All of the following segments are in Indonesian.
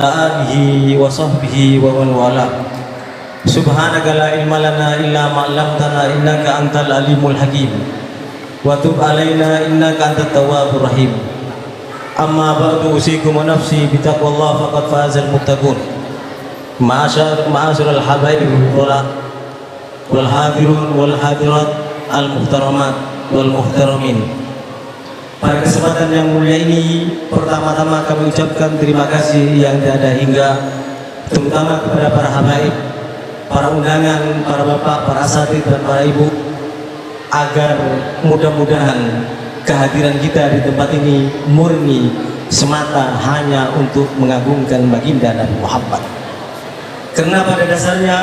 alihi wa sahbihi wa man wala. Subhanaka la ilma lana illa ma 'allamtana innaka antal alimul hakim. Wa tub alaina innaka antat tawwabur rahim. Amma ba'du, usikum wa nafsi bi taqwallah faqad fazal muttaqun. Ma'asyiral habaib wal hadirun wal hadirat al muhtaramat wal muhtaramin. Pada kesempatan yang mulia ini, pertama-tama kami ucapkan terima kasih yang tiada hingga, terutama kepada para habaib, para undangan, para bapak, para asatidz dan para ibu, agar mudah-mudahan kehadiran kita di tempat ini murni semata hanya untuk mengagungkan baginda Nabi Muhammad. Karena pada dasarnya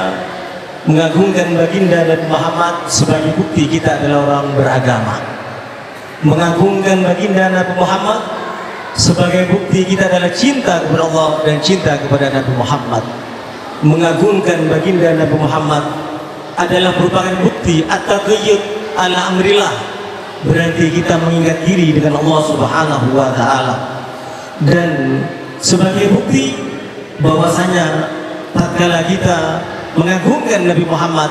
mengagungkan baginda Nabi Muhammad sebagai bukti kita adalah orang beragama. Mengagungkan baginda Nabi Muhammad sebagai bukti kita adalah cinta kepada Allah dan cinta kepada Nabi Muhammad. Mengagungkan baginda Nabi Muhammad adalah merupakan bukti at-taqayyud ala amrillah, berarti kita mengingat diri dengan Allah Subhanahu wa taala. Dan sebagai bukti bahwasanya tatkala kita mengagungkan Nabi Muhammad,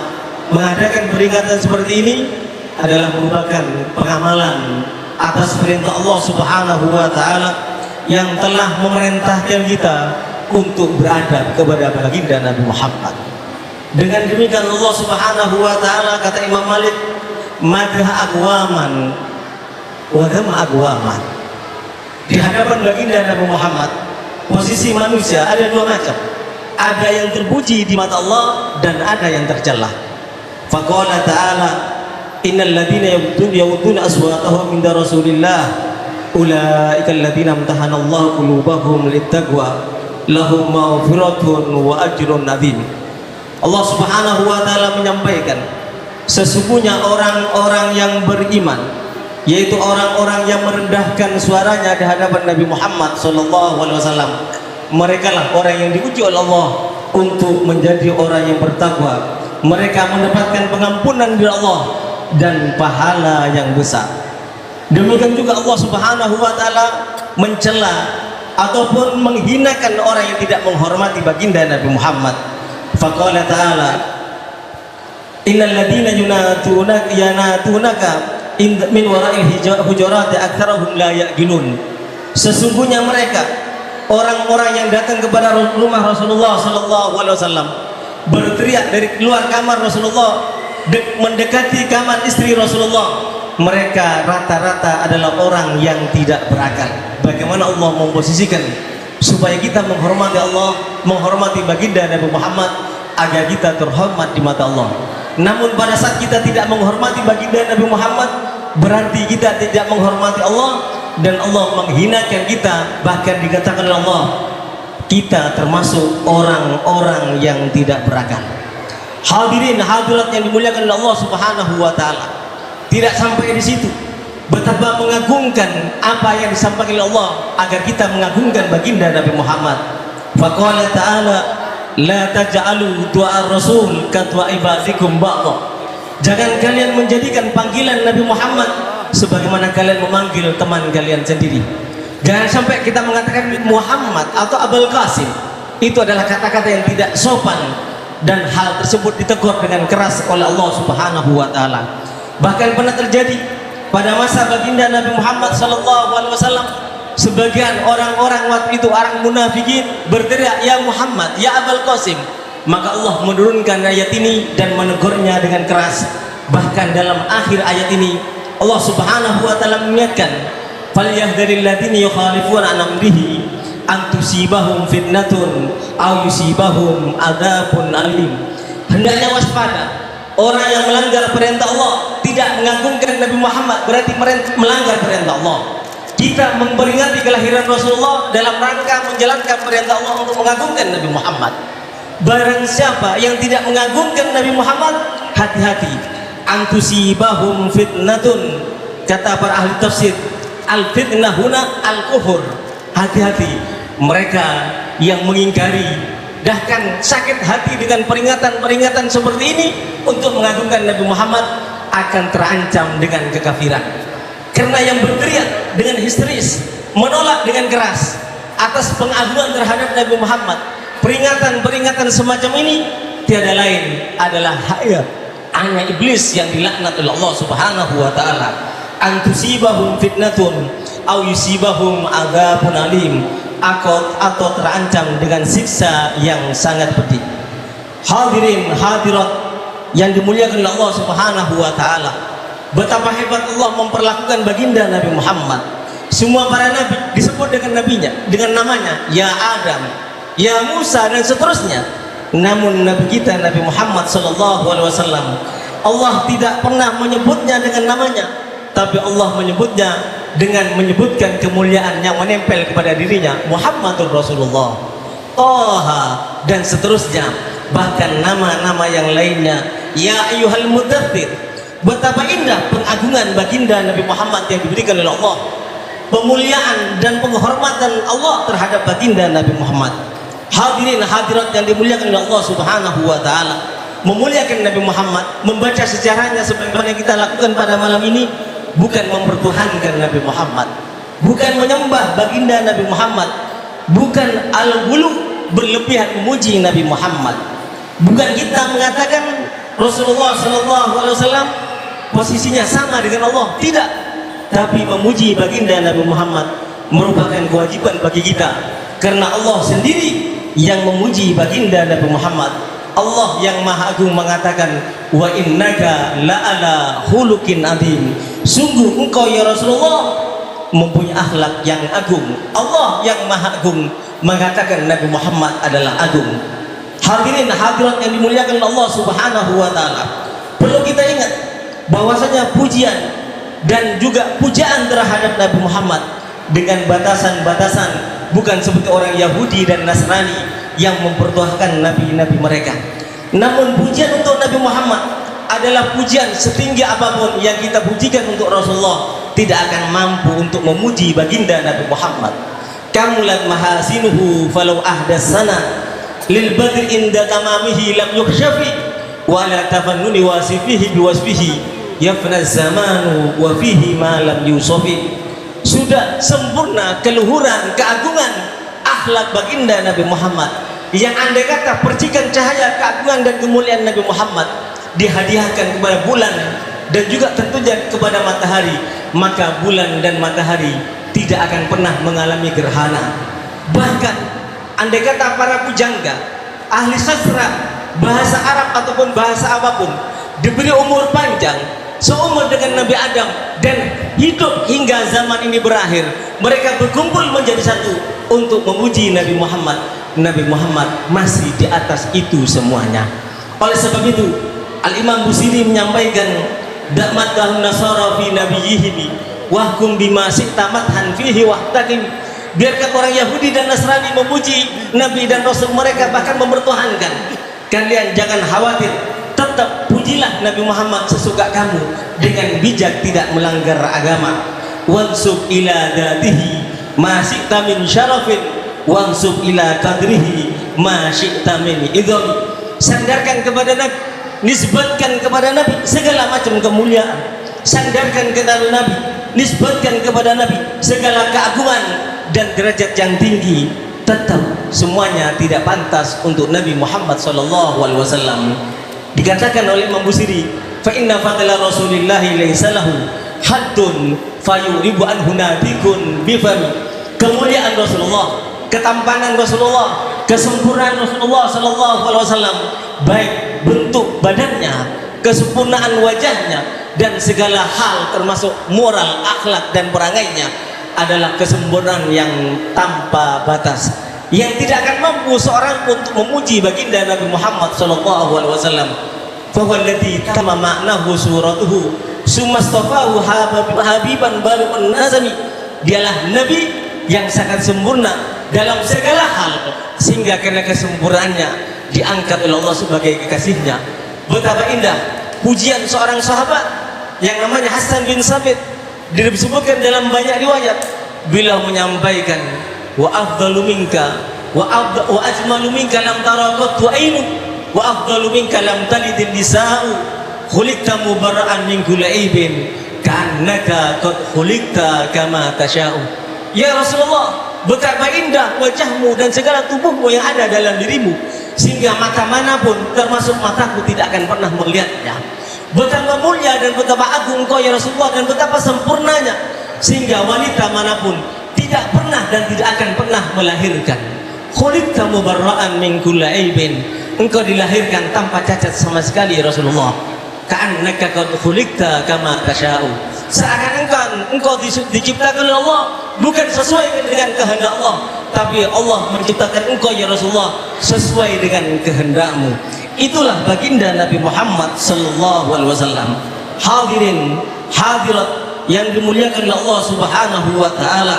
mengadakan peringatan seperti ini adalah merupakan pengamalan atas perintah Allah Subhanahu wa taala yang telah memerintahkan kita untuk beradab kepada baginda Nabi Muhammad. Dengan demikian Allah Subhanahu wa taala, kata Imam Malik, madah agwaman wa dham agwaman. Di hadapan baginda Nabi Muhammad, posisi manusia ada dua macam. Ada yang terpuji di mata Allah dan ada yang tercela. Faqala ta'ala, innal ladina yaghudduna aswatahum inda Rasulillah ulaika alladziina imtahana Allahu qulubahum littaqwa lahum maghfiratun wa ajrun 'adzim. Allah Subhanahu wa taala menyampaikan, sesungguhnya orang-orang yang beriman, yaitu orang-orang yang merendahkan suaranya di hadapan Nabi Muhammad sallallahu alaihi wasallam, mereka lah orang yang diuji oleh Allah untuk menjadi orang yang bertakwa. Mereka mendapatkan pengampunan dari Allah dan pahala yang besar. Demikian juga Allah Subhanahu wa taala mencela ataupun menghinakan orang yang tidak menghormati baginda Nabi Muhammad. Faqala ta'ala, innal ladzina yanatunaka min wara'il hujurati aktsarahum la ya'qilun. Sesungguhnya mereka orang-orang yang datang kepada rumah Rasulullah sallallahu alaihi wasallam, berteriak dari keluar kamar Rasulullah, mendekati kamar istri Rasulullah, mereka rata-rata adalah orang yang tidak berakal. Bagaimana Allah memposisikan supaya kita menghormati Allah, menghormati baginda Nabi Muhammad, agar kita terhormat di mata Allah. Namun pada saat kita tidak menghormati baginda Nabi Muhammad, berarti kita tidak menghormati Allah, dan Allah menghinakan kita. Bahkan dikatakan oleh Allah, kita termasuk orang-orang yang tidak berakal. Hadirin hadirat yang dimuliakan oleh Allah Subhanahu wa taala, tidak sampai di situ, betapa mengagungkan apa yang disampaikan oleh Allah agar kita mengagungkan baginda Nabi Muhammad. Faqala ta'ala, la taj'alu du'a rasul ka du'a ibadikum ba'dha. Jangan kalian menjadikan panggilan Nabi Muhammad sebagaimana kalian memanggil teman kalian sendiri. Jangan sampai kita mengatakan Muhammad atau Abul Qasim. Itu adalah kata-kata yang tidak sopan, dan hal tersebut ditegur dengan keras oleh Allah Subhanahu wa taala. Bahkan pernah terjadi pada masa baginda Nabi Muhammad sallallahu alaihi wasallam, sebagian orang-orang waktu itu, orang munafikin, berteriak, ya Muhammad, ya Abul Qasim. Maka Allah menurunkan ayat ini dan menegurnya dengan keras. Bahkan dalam akhir ayat ini Allah Subhanahu wa taala mengingatkan, falyahdharil ladzina yukhalifuna an amrihi an tusibahum fitnatun aw yusibahum adzabun alim. Hendaknya waspada orang yang melanggar perintah Allah, tidak mengagungkan Nabi Muhammad, berarti melanggar perintah Allah. Kita memperingati kelahiran Rasulullah dalam rangka menjalankan perintah Allah untuk mengagungkan Nabi Muhammad. Barang siapa yang tidak mengagungkan Nabi Muhammad, hati-hati, antusibahum fitnatun. Kata para ahli tafsir, al fitnah huna al kufur. Hati-hati, mereka yang mengingkari, bahkan sakit hati dengan peringatan-peringatan seperti ini untuk mengagungkan Nabi Muhammad, akan terancam dengan kekafiran. Karena yang berteriak dengan histeris, menolak dengan keras, atas pengagungan terhadap Nabi Muhammad. Peringatan-peringatan semacam ini tiada lain adalah hanya iblis yang dilaknat oleh Allah Subhanahu wa taala. Antusibahum fitnatun au yusibahum adzabun alim, atau terancam dengan siksa yang sangat pedih. Hadirin hadirat yang dimuliakan oleh Allah Subhanahu wa taala, betapa hebat Allah memperlakukan baginda Nabi Muhammad. Semua para nabi disebut dengan nabinya, dengan namanya, ya Adam, ya Musa, dan seterusnya. Namun nabi kita Nabi Muhammad sallallahu alaihi wasallam, Allah tidak pernah menyebutnya dengan namanya, tapi Allah menyebutnya dengan menyebutkan kemuliaan yang menempel kepada dirinya, Muhammadur Rasulullah, Toha, dan seterusnya. Bahkan nama-nama yang lainnya, ya ayyuhal mudaththir. Betapa indah pengagungan baginda Nabi Muhammad yang diberikan oleh Allah, pemuliaan dan penghormatan Allah terhadap baginda Nabi Muhammad. Hadirin hadirat yang dimuliakan oleh Allah Subhanahu wa taala, memuliakan Nabi Muhammad, membaca sejarahnya sebagaimana kita lakukan pada malam ini, bukan mempertuhankan Nabi Muhammad, bukan menyembah baginda Nabi Muhammad, bukan al-ghulu, berlebihan memuji Nabi Muhammad, bukan kita mengatakan Rasulullah sallallahu alaihi wasallam posisinya sama dengan Allah, tidak. Tapi memuji baginda Nabi Muhammad merupakan kewajiban bagi kita, karena Allah sendiri yang memuji baginda Nabi Muhammad. Allah yang Maha Agung mengatakan, wa innaka la'ala khuluqin adzim. Sungguh engkau ya Rasulullah mempunyai akhlak yang agung. Allah yang Maha Agung mengatakan Nabi Muhammad adalah agung. Hadirin hadirat yang dimuliakan Allah Subhanahu wa taala, perlu kita ingat bahwasanya pujian dan juga pujaan terhadap Nabi Muhammad dengan batasan-batasan, bukan seperti orang Yahudi dan Nasrani yang mempertuhankan nabi-nabi mereka. Namun pujian untuk Nabi Muhammad adalah pujian setinggi apapun yang kita pujikan untuk Rasulullah tidak akan mampu untuk memuji baginda Nabi Muhammad. Kamulat mahasinuhu falau ahdatsana lil badri inda tamamihi lam yukhshafi wa la tafannuni wasifihi biwasfihi yafna zamanu wa fihi ma lam yusafi. Sudah sempurna keluhuran, keagungan akhlak baginda Nabi Muhammad, yang andai kata percikan cahaya keagungan dan kemuliaan Nabi Muhammad dihadiahkan kepada bulan dan juga tentunya kepada matahari, maka bulan dan matahari tidak akan pernah mengalami gerhana. Bahkan andai kata para pujangga, ahli sastra, bahasa Arab ataupun bahasa apapun, diberi umur panjang seumur dengan Nabi Adam dan hidup hingga zaman ini berakhir, mereka berkumpul menjadi satu untuk memuji Nabi Muhammad, Nabi Muhammad masih di atas itu semuanya. Oleh sebab itu Al-Imam Busiri menyampaikan, da'matahun nasara fi nabiyyihi wahkum bima syi'ta madhan fihi wahtakim. Biarkan orang Yahudi dan Nasrani memuji Nabi dan Rasul mereka, bahkan mempertuhankan, kalian jangan khawatir, tetap pujilah Nabi Muhammad sesuka kamu dengan bijak, tidak melanggar agama. Wansub ila dzatihi ma syi'ta min syarafin wansub ila qadrihi ma syi'ta min idham. Sandarkan kepada Nabi, nisbatkan kepada Nabi segala macam kemuliaan. Sandarkan kepada Nabi, nisbatkan kepada Nabi segala keagungan dan derajat yang tinggi. Tetap semuanya tidak pantas untuk Nabi Muhammad sallallahu alaihi wasallam. Dikatakan oleh Imam Busiri, fa inna fadla rasulillahi laisa lahu haddun fayuribu anhu nadikun bifami. Kemuliaan Rasulullah, ketampanan Rasulullah, kesempurnaan Rasulullah sallallahu alaihi wasallam, baik bentuk badannya, kesempurnaan wajahnya, dan segala hal termasuk moral, akhlak dan perangainya adalah kesempurnaan yang tanpa batas, yang tidak akan mampu seorang untuk memuji baginda Nabi Muhammad sallallahu alaihi wasallam. Fa huwa alladhi tamma ma'nahu suratuhu sumastafahu habiban balikun nazami. Dialah nabi yang sangat sempurna dalam segala hal, sehingga karena kesempurnaannya diangkat oleh Allah sebagai kekasihnya. Betapa indah pujian seorang sahabat yang namanya Hasan bin Sabit, disebutkan dalam banyak riwayat, bila menyampaikan wa afdalu minka wa ajmalu minka lam tara qattu ainu wa afdalu minka lam talidin nisa'u khuliqta mubarra'an min kulli aibin kannaka qad khuliqta kama tasha'u. Ya Rasulullah, betapa indah wajahmu dan segala tubuhmu yang ada dalam dirimu, sehingga mata manapun termasuk mataku tidak akan pernah melihatnya. Betapa mulia dan betapa agung engkau ya Rasulullah, dan betapa sempurnanya sehingga wanita manapun tidak pernah dan tidak akan pernah melahirkan. Khuliqta mubarra'an min kulli aibin, engkau dilahirkan tanpa cacat sama sekali ya Rasulullah. Ka'annaka qad khuliqta kama tasya'u, seakan-akan engkau diciptakan oleh Allah bukan sesuai dengan kehendak Allah, tapi Allah menciptakan engkau ya Rasulullah sesuai dengan kehendakmu. Itulah baginda Nabi Muhammad sallallahu alaihi wasallam. Hadirin hadirat yang dimuliakan oleh Allah Subhanahu wa taala,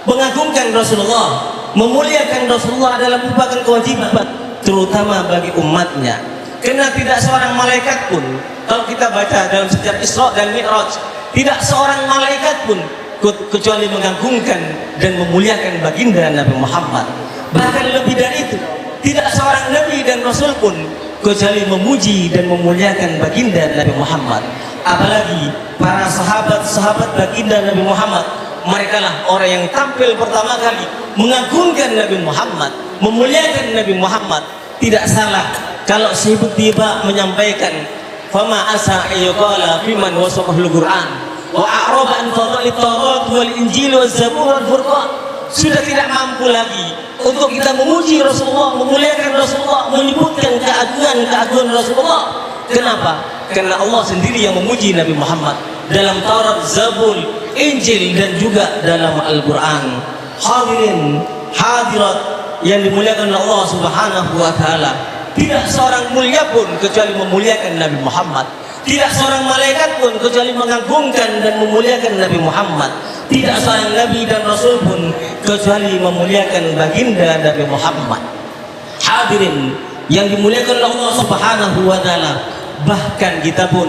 mengagungkan Rasulullah, memuliakan Rasulullah adalah merupakan kewajiban terutama bagi umatnya. Karena tidak seorang malaikat pun, kalau kita baca dalam sejarah Isra dan Mi'raj, tidak seorang malaikat pun kecuali mengagungkan dan memuliakan baginda Nabi Muhammad. Bahkan lebih dari itu, tidak seorang nabi dan rasul pun kecuali memuji dan memuliakan baginda Nabi Muhammad. Apalagi para sahabat-sahabat baginda Nabi Muhammad, mereka lah orang yang tampil pertama kali mengagungkan Nabi Muhammad, memuliakan Nabi Muhammad. Tidak salah kalau tiba menyampaikan fama asa ayyuqala fiman wasafahul Qur'an wa a'raba an fadhili Taurat wal Injil waz Zabur wal Furqan. Sudah tidak mampu lagi untuk kita memuji Rasulullah, memuliakan Rasulullah, menyebutkan keagungan Rasulullah. Kenapa? Karena Allah sendiri yang memuji Nabi Muhammad dalam Taurat, Zabur, Injil, dan juga dalam Al-Quran. Hadirin hadirat yang dimuliakan Allah Subhanahu wa taala, tidak seorang mulia pun kecuali memuliakan Nabi Muhammad. Tidak seorang malaikat pun kecuali mengagungkan dan memuliakan Nabi Muhammad. Tidak seorang nabi dan rasul pun kecuali memuliakan baginda Nabi Muhammad. Hadirin yang dimuliakan Allah Subhanahu wa taala, bahkan kita pun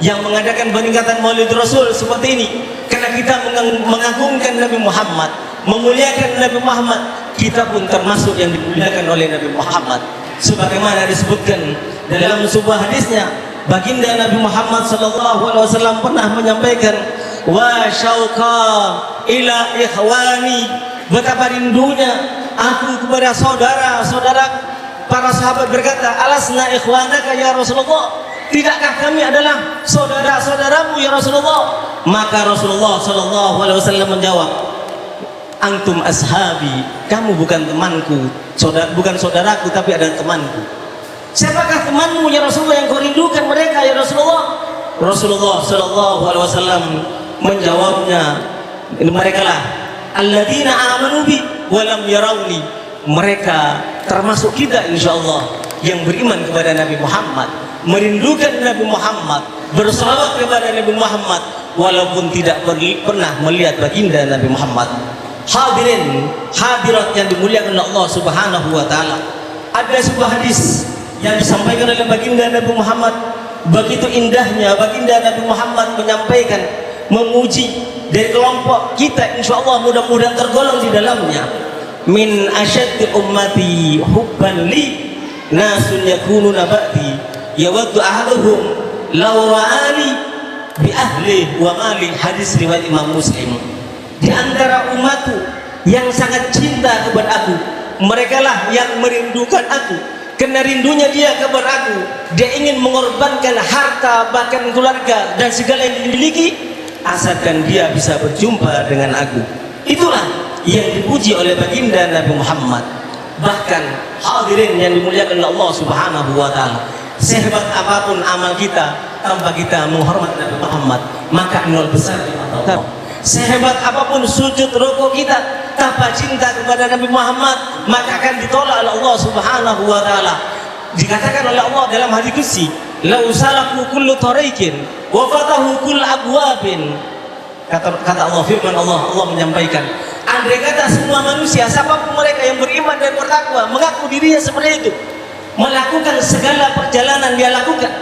yang mengadakan peningkatan Maulid Rasul seperti ini karena kita mengagungkan Nabi Muhammad, memuliakan Nabi Muhammad, kita pun termasuk yang dimuliakan oleh Nabi Muhammad. Sebagaimana disebutkan dalam sebuah hadisnya, baginda Nabi Muhammad sallallahu alaihi wasallam pernah menyampaikan, wa syauqa ila ikhwani, betapa rindunya aku kepada saudara-saudara. Para sahabat berkata, alasna ikhwanaka ya Rasulullah, tidakkah kami adalah saudara-saudaramu ya Rasulullah? Maka Rasulullah sallallahu alaihi wasallam menjawab, antum ashabi, kamu bukan temanku, bukan saudaraku, tapi adalah temanku. Siapakah temanmu ya Rasulullah yang kau rindukan mereka ya Rasulullah? Rasulullah sallallahu alaihi wasallam menjawabnya, mereka lah alladzina amanu bi wa lam yarawni, mereka termasuk kita insyaallah yang beriman kepada Nabi Muhammad, merindukan Nabi Muhammad, berselawat kepada Nabi Muhammad walaupun tidak pernah melihat baginda Nabi Muhammad. Hadirin hadirat yang dimuliakan Allah Subhanahu wa taala, ada sebuah hadis yang disampaikan oleh baginda Nabi Muhammad. Begitu indahnya baginda Nabi Muhammad menyampaikan, memuji, dari kelompok kita insyaallah mudah-mudahan tergolong di dalamnya. Min asyaddi ummati hubban li nasun yakununa ba'di yawaddu ahaduhum law ra'ani bi ahli wa mali, hadis riwayat Imam Muslim. Di antara umatku yang sangat cinta kepada aku, mereka lah yang merindukan aku. Karena rindunya dia kepada aku, dia ingin mengorbankan harta bahkan keluarga dan segala yang dimiliki asalkan dia bisa berjumpa dengan aku. Itulah yang dipuji oleh baginda Nabi Muhammad. Bahkan hadirin yang dimuliakan Allah Subhanahu wa taala, sehebat apapun amal kita tanpa kita menghormat Nabi Muhammad, maka nol besar di mata Allah. Sehebat apapun sujud rukuk kita tanpa cinta kepada Nabi Muhammad, maka akan ditolak oleh Allah Subhanahu wa taala. Dikatakan oleh Allah dalam hadis qudsi, "Lau salaku kullu tariqin wa fatahu kullu abwabin." Kata Allah, firman Allah menyampaikan, andai kata semua manusia, siapapun mereka yang beriman dan bertakwa, mengaku dirinya seperti itu, melakukan segala perjalanan dia lakukan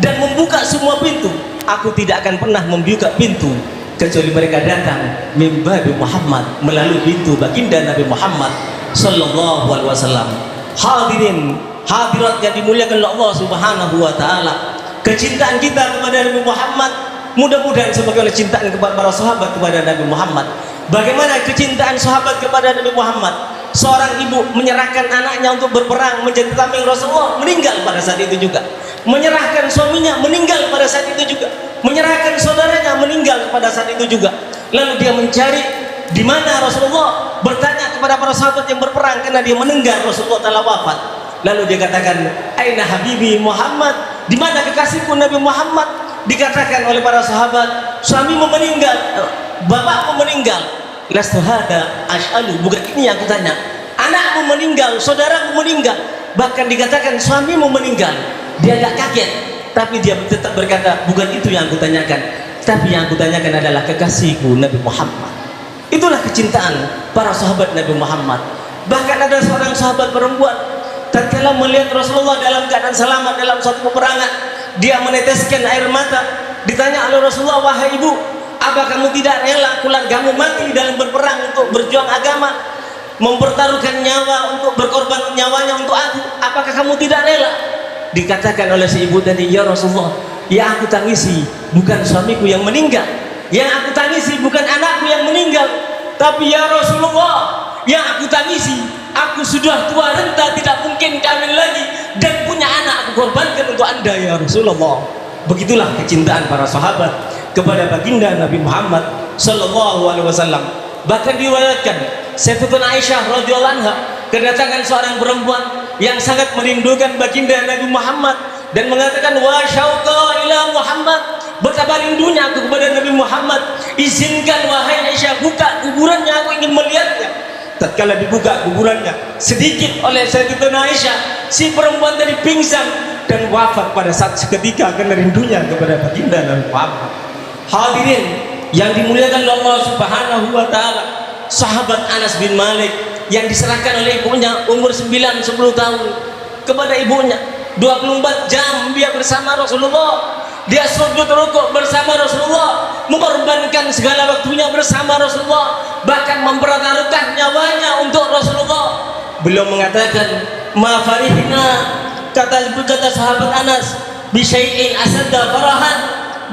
dan membuka semua pintu, aku tidak akan pernah membuka pintu kecuali mereka datang mimbabi Muhammad, melalui pintu baginda Nabi Muhammad sallallahu alaihi wasallam. Hadirin hadirat yang dimuliakan oleh Allah Subhanahu wa taala, kecintaan kita kepada Nabi Muhammad mudah-mudahan sebagaimana cintaan kepada para sahabat kepada Nabi Muhammad, Bagaimana kecintaan sahabat kepada Nabi Muhammad? Seorang ibu menyerahkan anaknya untuk berperang menjadi tameng Rasulullah, meninggal pada saat itu juga. Menyerahkan suaminya, meninggal pada saat itu juga. Menyerahkan saudaranya, meninggal pada saat itu juga. Lalu dia mencari di mana Rasulullah, bertanya kepada para sahabat yang berperang karena dia mendengar Rasulullah telah wafat. Lalu dia katakan, "Aina habibi Muhammad?" Di mana kekasihku Nabi Muhammad? Dikatakan oleh para sahabat, "Suamimu meninggal, bapakmu meninggal." Lastu hada as'alu, bukan ini yang aku tanya. Anakmu meninggal, saudaramu meninggal, bahkan dikatakan suamimu meninggal. Dia agak kaget, tapi dia tetap berkata, bukan itu yang aku tanyakan, tapi yang aku tanyakan adalah kekasihku Nabi Muhammad. Itulah kecintaan para sahabat Nabi Muhammad. Bahkan ada seorang sahabat perempuan, tatkala melihat Rasulullah dalam keadaan selamat dalam suatu peperangan, dia meneteskan air mata. Ditanya oleh Rasulullah, "Wahai ibu, apa kamu tidak rela keluargamu mati dalam berperang untuk berjuang agama, mempertaruhkan nyawa untuk berkorban nyawanya untuk aku? Apakah kamu tidak rela?" Dikatakan oleh si ibu tadi, "Ya Rasulullah, yang aku tangisi bukan suamiku yang meninggal, yang aku tangisi bukan anakku yang meninggal, tapi ya Rasulullah, yang aku tangisi, aku sudah tua renta, tidak mungkin kawin lagi, dan punya anak aku korbankan untuk Anda ya Rasulullah." Begitulah kecintaan para sahabat kepada baginda Nabi Muhammad sallallahu alaihi wasallam. Bahkan diriwayatkan Sayyidatuna Aisyah radhiyallahu anha kedatangan seorang perempuan yang sangat merindukan baginda Nabi Muhammad dan mengatakan, "Wa syauqa ila Muhammad," betapa rindunya aku kepada Nabi Muhammad, "Izinkan wahai Aisyah, buka kuburannya, aku ingin melihatnya." Tatkala dibuka kuburannya sedikit oleh Sayyidatuna Aisyah, si perempuan tadi pingsan dan wafat pada saat seketika karena rindunya kepada baginda Nabi Muhammad. Hadirin yang dimuliakan oleh Allah Subhanahu wa taala, sahabat Anas bin Malik yang diserahkan oleh ibunya umur 9-10 tahun kepada ibunya, 24 jam dia bersama Rasulullah, dia sujud rukuk bersama Rasulullah, mengorbankan segala waktunya bersama Rasulullah, bahkan mempertaruhkan nyawanya untuk Rasulullah. Beliau mengatakan, "Ma farihna," kata sahabat Anas, "bisyai'in asadda farahan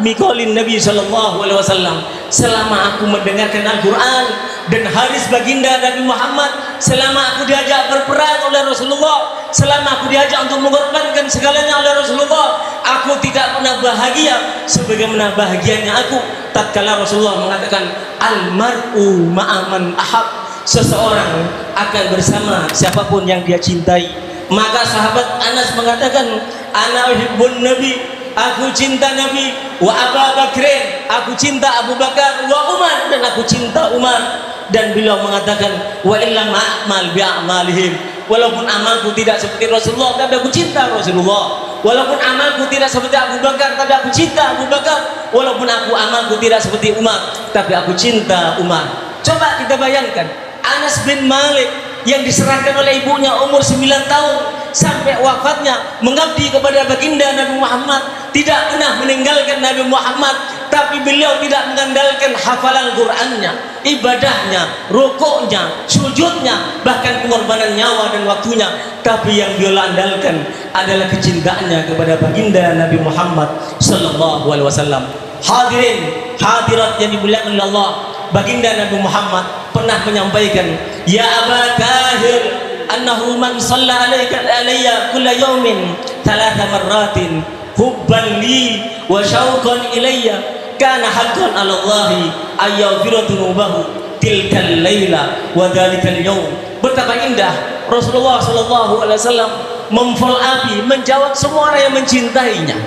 miqaulin Nabi sallallahu alaihi wasallam." Selama aku mendengarkan Al-Qur'an dan hadis baginda Nabi Muhammad, selama aku diajak berperang oleh Rasulullah, selama aku diajak untuk mengorbankan segalanya oleh Rasulullah, aku tidak pernah bahagia sebagaimana bahagianya aku tatkala Rasulullah mengatakan, "Al-mar'u ma'aman ahab." Seseorang akan bersama siapapun yang dia cintai. Maka sahabat Anas mengatakan, "Ana uhibbun Nabi," aku cinta Nabi, "wa Abu Bakrin," aku cinta Abu Bakar, "wa Umar," dan aku cinta Umar. Dan beliau mengatakan, "Wa illam a'mal bi a'malihim," walaupun amalku tidak seperti Rasulullah, tapi aku cinta Rasulullah. Walaupun amalku tidak seperti Abu Bakar, tapi aku cinta Abu Bakar. Walaupun amalku tidak seperti Umar, tapi aku cinta Umar. Coba kita bayangkan, Anas bin Malik yang diserahkan oleh ibunya umur 9 tahun sampai wafatnya mengabdi kepada baginda Nabi Muhammad, tidak pernah meninggalkan Nabi Muhammad, tapi beliau tidak mengandalkan hafalan Qur'annya, ibadahnya, rukuknya, sujudnya, bahkan pengorbanan nyawa dan waktunya, tapi yang beliau andalkan adalah kecintaannya kepada baginda Nabi Muhammad sallallahu alaihi wasallam. Hadirin hadirat yang dimuliakan oleh Allah, baginda Nabi Muhammad pernah menyampaikan, "Ya Aba Kahir, annahu man shalla alayya kulla yawmin 3 marratin hubban li wa syauqan ilayya kana haqqan 'ala Allahi ay yaghfira dhunubahu tilkal laila wa dhalikal yawm." Betapa indah Rasulullah sallallahu alaihi wasallam memfolapi, menjawab semua orang yang mencintainya,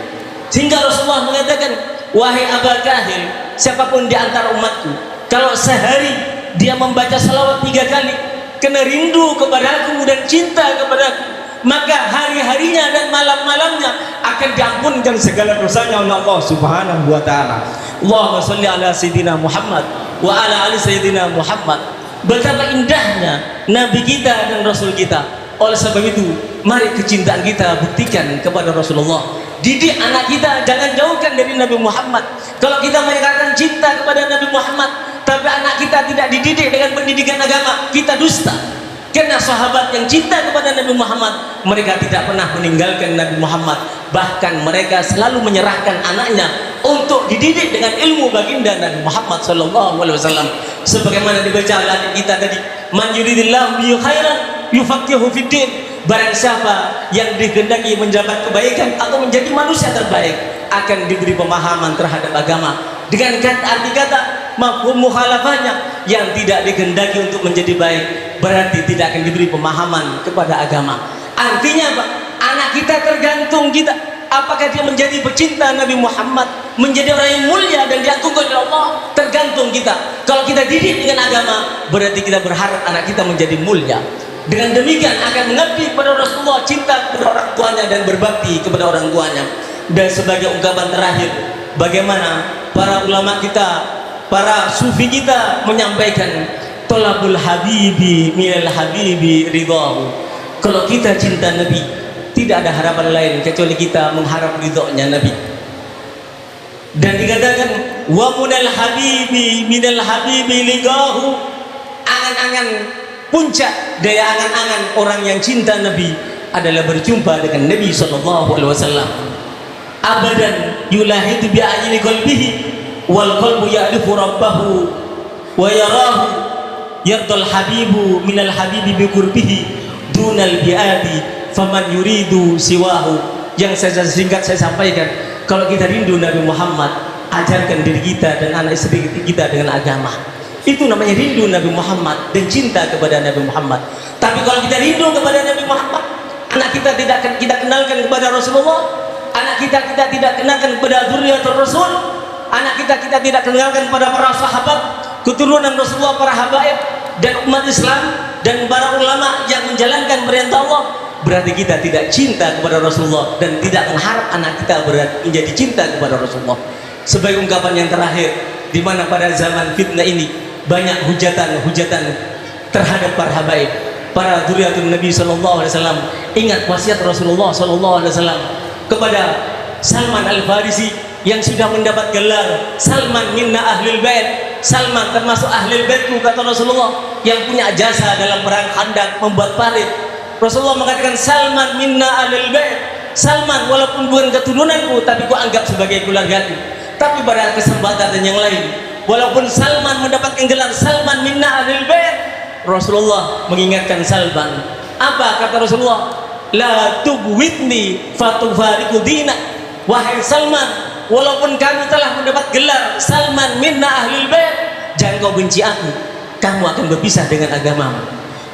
sehingga Rasulullah mengatakan, "Wahai Aba Kahir, siapapun di antara umatku, kalau sehari dia membaca salawat 3 kali karena rindu kepadaku dan cinta kepadaku, maka hari-harinya dan malam-malamnya akan diampunkan segala dosanya oleh Allah Subhanahu wa taala." Allahumma shalli ala sayyidina Muhammad wa ala ali sayyidina Muhammad. Betapa indahnya Nabi kita dan Rasul kita. Oleh sebab itu, mari kecintaan kita buktikan kepada Rasulullah. Didik anak kita, jangan jauhkan dari Nabi Muhammad. Kalau kita mengatakan cinta kepada Nabi Muhammad, tapi anak kita tidak dididik dengan pendidikan agama, kita dusta. Karena sahabat yang cinta kepada Nabi Muhammad, mereka tidak pernah meninggalkan Nabi Muhammad. Bahkan mereka selalu menyerahkan anaknya untuk dididik dengan ilmu baginda Nabi Muhammad SAW. Sebagaimana dibaca oleh kita tadi, man yuridillahu bihi khairan yufaqihu fiddin. Barang siapa yang dikehendaki mendapat kebaikan atau menjadi manusia terbaik, akan diberi pemahaman terhadap agama. Dengan arti kata mafhum mukhalafahnya, yang tidak dikehendaki untuk menjadi baik berarti tidak akan diberi pemahaman kepada agama. Artinya apa? Anak kita tergantung kita, apakah dia menjadi pecinta Nabi Muhammad, menjadi orang yang mulia dan diagungkan oleh Allah, tergantung kita. Kalau kita didik dengan agama, berarti kita berharap anak kita menjadi mulia. Dengan demikian akan mengabdi kepada Rasulullah, cinta kepada orang tuanya dan berbakti kepada orang tuanya. Dan sebagai ungkapan terakhir, bagaimana para ulama kita, para sufi kita menyampaikan, tolabul habibi minal habibi ridhahu. Kalau kita cinta Nabi, tidak ada harapan lain kecuali kita mengharap ridhonya Nabi. Dan dikatakan wa munal habibi minal habibi ligahu. Angan-angan puncak dari angan-angan orang yang cinta Nabi adalah berjumpa dengan Nabi SAW. Abadan yulahidu bi'ayni qalbihi wal qalbu ya'rifu rabbahu wa yarahu yardal habibu minal habibi biqurbihi dunal bi'adi faman yuridu siwahu. Yang saya singkat saya sampaikan, kalau kita rindu Nabi Muhammad, ajarkan diri kita dan anak istri kita dengan agama. Itu namanya rindu Nabi Muhammad dan cinta kepada Nabi Muhammad. Tapi kalau kita rindu kepada Nabi Muhammad, anak kita tidak kita kenalkan kepada Rasulullah, anak kita tidak kenalkan kepada dzurriyyatul Rasul, anak kita tidak kenalkan kepada para sahabat, keturunan Rasulullah, para habaib dan umat Islam dan para ulama yang menjalankan perintah Allah, berarti kita tidak cinta kepada Rasulullah dan tidak mengharap anak kita menjadi cinta kepada Rasulullah. Sebagai ungkapan yang terakhir, di mana pada zaman fitnah ini banyak hujatan-hujatan terhadap para habaib, para dzurriyyatun Nabi SAW. Ingat wasiat Rasulullah SAW kepada Salman Al-Farisi yang sudah mendapat gelar Salman minna ahlul bait. Salman termasuk ahlul baitku, kata Rasulullah, yang punya jasa dalam perang Khandaq membuat parit. Rasulullah mengatakan Salman minna ahlul bait. Salman walaupun bukan keturunanku, tapi ku anggap sebagai keluargaku. Tapi pada kesempatan yang lain, walaupun Salman mendapatkan gelar Salman minna ahlul bait, Rasulullah mengingatkan Salman. Apa kata Rasulullah? La tubwitni fatufariku dina. Wahai Salman, walaupun kamu telah mendapat gelar Salman minna ahlul bait, jangan kau benci aku, kamu akan berpisah dengan agamamu.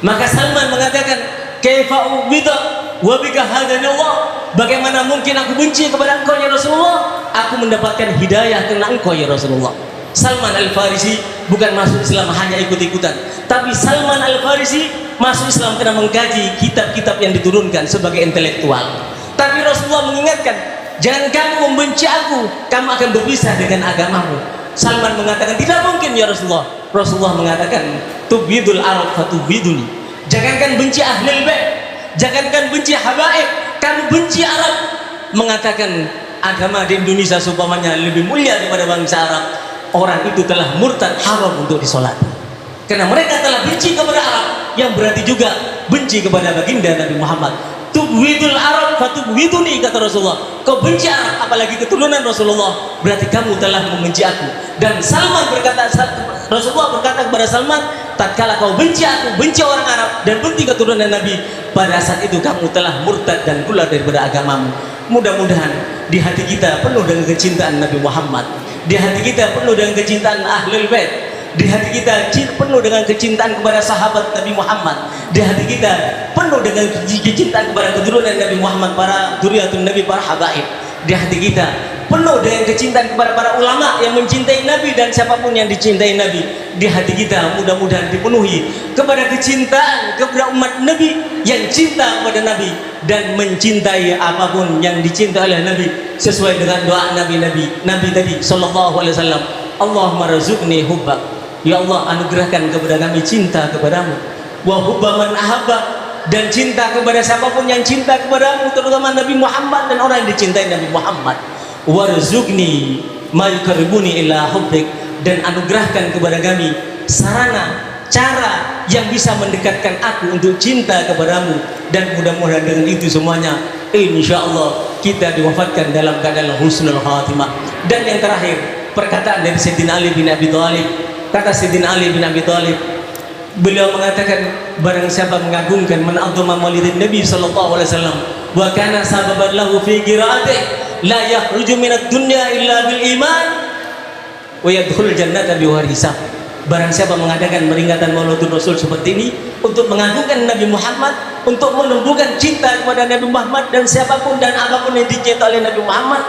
Maka Salman mengatakan, kaifa ubida wa bika hadani Allah. Bagaimana mungkin aku benci kepada engkau ya Rasulullah? Aku mendapatkan hidayah karena engkau ya Rasulullah. Salman Al-Farisi bukan masuk Islam hanya ikut-ikutan, tapi Salman Al-Farisi masuk Islam karena mengkaji kitab-kitab yang diturunkan sebagai intelektual. Tapi Rasulullah mengingatkan, jangan kamu membenci aku, kamu akan berpisah dengan agamamu. Salman mengatakan, tidak mungkin ya Rasulullah. Rasulullah mengatakan, tubidul arab fatubiduni. Jangankan benci ahlul bait, jangankan benci habaib, kamu benci Arab. Mengatakan agama di Indonesia seumpamanya lebih mulia daripada bangsa Arab, orang itu telah murtad, haram untuk disolati. Karena mereka telah benci kepada Arab, yang berarti juga benci kepada baginda Nabi Muhammad. Tubwidul Arab fatubwiduni, kata Rasulullah. Kau benci Arab, apalagi keturunan Rasulullah, berarti kamu telah membenci aku. Dan Salman berkata, Rasulullah berkata kepada Salman, tatkala kau benci aku, benci orang Arab dan benci keturunan Nabi, pada saat itu kamu telah murtad dan keluar daripada agamamu. Mudah-mudahan di hati kita penuh dengan kecintaan Nabi Muhammad, di hati kita penuh dengan kecintaan ahlul bait, di hati kita penuh dengan kecintaan kepada sahabat Nabi Muhammad, di hati kita penuh dengan kecintaan kepada keturunan Nabi Muhammad, para dzurriyyatun Nabi, para habaib. Di hati kita penuh dengan kecintaan kepada para ulama yang mencintai Nabi dan siapapun yang dicintai Nabi. Di hati kita mudah-mudahan dipenuhi kepada kecintaan kepada umat Nabi yang cinta kepada Nabi dan mencintai apapun yang dicintai oleh Nabi sesuai dengan doa Nabi tadi sallallahu alaihi wasallam. Allahumma razuqni hubbak. Ya Allah, anugerahkan kepada kami cinta kepadamu. Wa hubba man ahabba, dan cinta kepada siapapun yang cinta kepadamu, terutama Nabi Muhammad dan orang yang dicintai Nabi Muhammad. Warzuqni ma yuqarribuni ila hubbik, dan anugerahkan kepada kami sarana cara yang bisa mendekatkan aku untuk cinta kepadamu, dan mudah-mudahan dengan itu semuanya insya Allah kita diwafatkan dalam keadaan husnul khatimah. Dan yang terakhir, perkataan dari Sayyidina Ali bin Abi Thalib. Kata Sayyidina Ali bin Abi Thalib, beliau mengatakan, barang siapa mengagungkan, man adzama maulidin Nabi sallallahu alaihi wasallam wa kana sababan lahu fi qiraatih la yakhruju minad dunya illa bil iman wa yadkhulul jannata bi ghairi hisab. Barang siapa mengadakan peringatan Maulidul Rasul seperti ini untuk mengagungkan Nabi Muhammad, untuk menumbuhkan cinta kepada Nabi Muhammad dan siapapun dan apapun yang dicintai oleh Nabi Muhammad,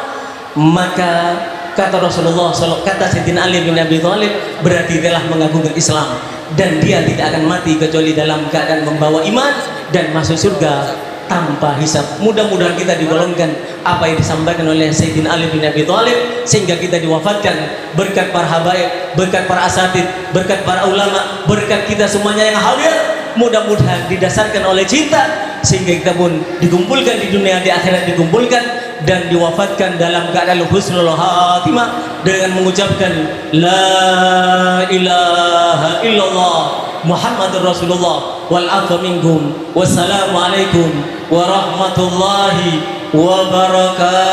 maka kata Rasulullah SAW, kata Sayyidina Ali bin Abi Thalib, berarti telah mengagungkan Islam, dan dia tidak akan mati kecuali dalam keadaan membawa iman dan masuk surga tanpa hisab. Mudah-mudahan kita digolongkan apa yang disampaikan oleh Sayyidina Ali bin Abi Thalib, sehingga kita diwafatkan berkat para habaib, berkat para asatid, berkat para ulama, berkat kita semuanya yang hadir. Mudah-mudahan didasarkan oleh cinta, sehingga kita pun dikumpulkan di dunia, di akhirat dikumpulkan, dan diwafatkan dalam keadaan husnul khatimah dengan mengucapkan la ilaha illallah Muhammadur Rasulullah wal afu minkum. Wassalamualaikum warahmatullahi wabarakatuh.